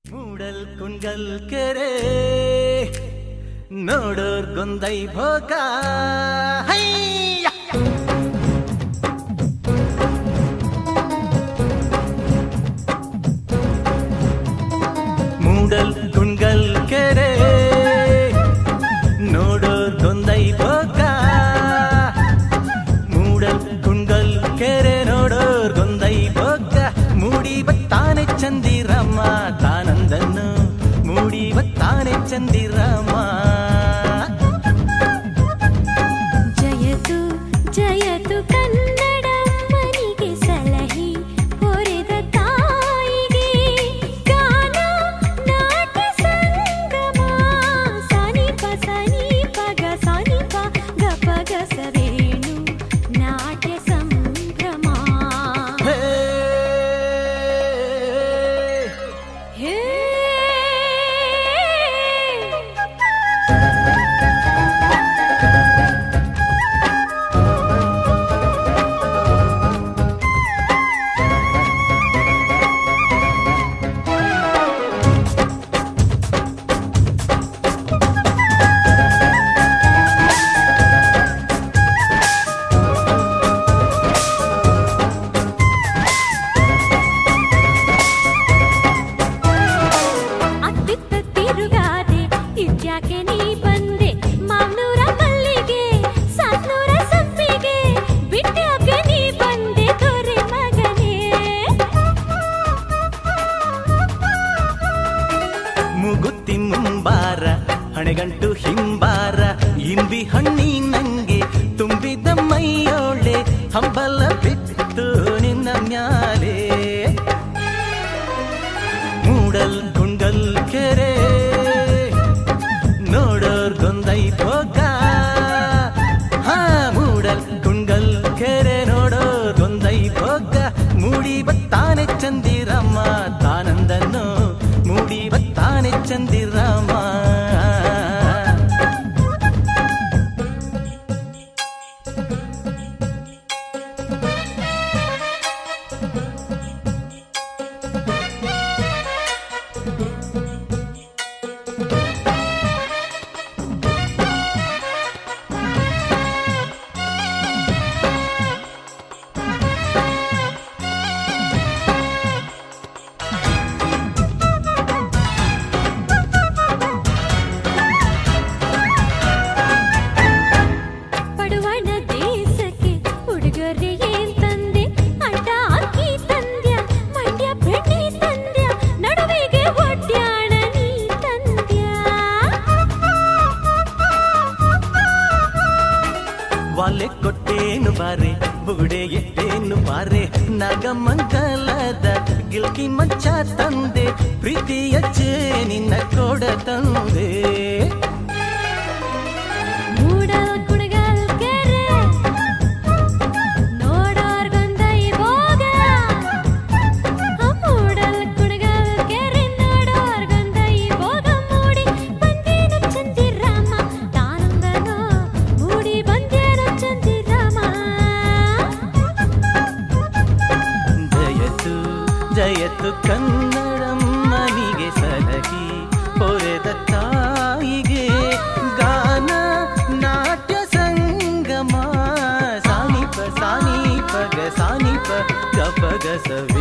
ಮೂಡಲ್ ಕುಂಡಲ್ ಕೆರೆ ನೋಡೋರ್ ಗೊಂದೈ ಭೋಗ ಮೂಡಲ್ ಕುಂಡಲ್ ಕೆರೆ ನೋಡೋರ್ ಗೊಂದೈ ಭೋಗ ಮೂಡಲ್ ಕುಂಡಲ್ ಕೆರೆ ನೋಡೋರ್ ಗೊಂದೈ ಭೋಗ ಮೂಡಿ ಬತ್ತಾನೆ ಚಂದಿರಮ್ಮ ತಾನಂದನ್ನು ಮೂಡಿ ಬತ್ತಾನೆ ಚಂದಿರಮ್ಮ ಜಯತು ಜಯತು ಕನ್ನಡಮ್ಮನಿಗೆ ಸಲಹಿ ಹೊರೆದ ತಾಯಿಗೆ ಗಾನ ನಾಟ್ಯ ಸಂಗಮ ಸನಿಪ ಸನಿಪ ಗ ಸನಿಪ ಗಪ ಗಸರೇಣು ನಾಟ್ಯ ಸಂಭ್ರಮ ಹೇ ಹೇ ಅತ್ತಿತ್ತ ತಿರುಗಾದೆ ಇದ್ಯಾಕೆ ನೀ ಬಂದೆ ಮಾವ್ನೂರ ಮಲ್ಲಿಗೆ ಸಾತ್ನೂರ ಸಂಪಿಗೆ ಬಿಟ್ಟ್ಯಾಕೆ ನೀ ಬಂದೆ ದೊರೆ ಮಗನೇ ಮುಗುತ್ತಿ ಮುಂಬಾರ ಹಣೆಗಂಟು ಹಿಂಬಾರ ಇಂಬಿ ಹಣ್ಣಿ ನಂಗೆ ತುಂಬಿದ ಮೈಯೋಳೆ ಹಂಬಲ ಬಿತ್ತು ನಿನ್ನ ಮ್ಯಾಲೆ ಮೂಡಲ್ ಕುಂಡಲ್ ಕೆರೆ ನೋಡೋರ್ ಗೊಂದೈ ಭೋಗ ಹಾ ಮೂಡಲ್ ಕುಂಡಲ್ ಕೆರೆ ನೋಡೋರ್ ಗೊಂದೈ ಭೋಗ ಮೂಡಿ ಬತ್ತಾನೆ ಚಂದಿರಮ್ಮ ತಾನಂದನ್ನು ಮೂಡಿ ಬತ್ತಾನೆ ಚಂದಿರಮ್ಮ ಪಡುವಣ ದೇಶಕ್ಕೆ ಉಡುಗೊರೆ ಏನ್ ತಂದೆ ಅಡ್ಡ ಅಕ್ಕಿ ತಂದ್ಯ ಮಂಡ್ಯ ಬೆಣ್ಣೆ ತಂದ್ಯ ನಡುವೆಗೆ ಒಡ್ಯಾಣ ನೀ ತಂದ್ಯ ವಾಲೆ ಕೊಟ್ಟೇನು ಬಾರೆ ಬುಗುಡೆ ಎಟ್ಟೇನು ಬಾರೆ ನಾಗಮಂಗಲದ ಗಿಲ್ಕಿ ಮಂಚ ತಂದೆ ಪ್ರೀತಿಯ ನಿನ್ನ ಕೊಡ ತಂದೆ ಮೂಡಲ್ ಕುಣಗಲ್ ಕೆರೆ ನೋಡೋರ್ ಗೊಂದೈ ಭೋಗ ಮೂಡಲ್ ಕುಣಗಲ್ ಕೆರೆ ನೋಡೋರ್ ಗೊಂದೈ ಭೋಗ ಮೂಡಿ ಬಂದೇನು ಚಂದಿರಾಮ ತಾನಂದನೋ ಮೂಡಿ ಬಂದೇನು ಚಂದಿರಾಮ ಜಯತು ಜಯತು ಕನ್ನಡಮ್ಮನಿಗೆ ಸಲಹಿ ಹೊರೆದ ತಾಯಿಗೆ ಗಾನ ನಾಟ್ಯ ಸಂಗಮ ಸಾನಿಪ ಸಾನಿಪ ಗ ಸಾನಿಪ ಗಪ ಗಸವೆ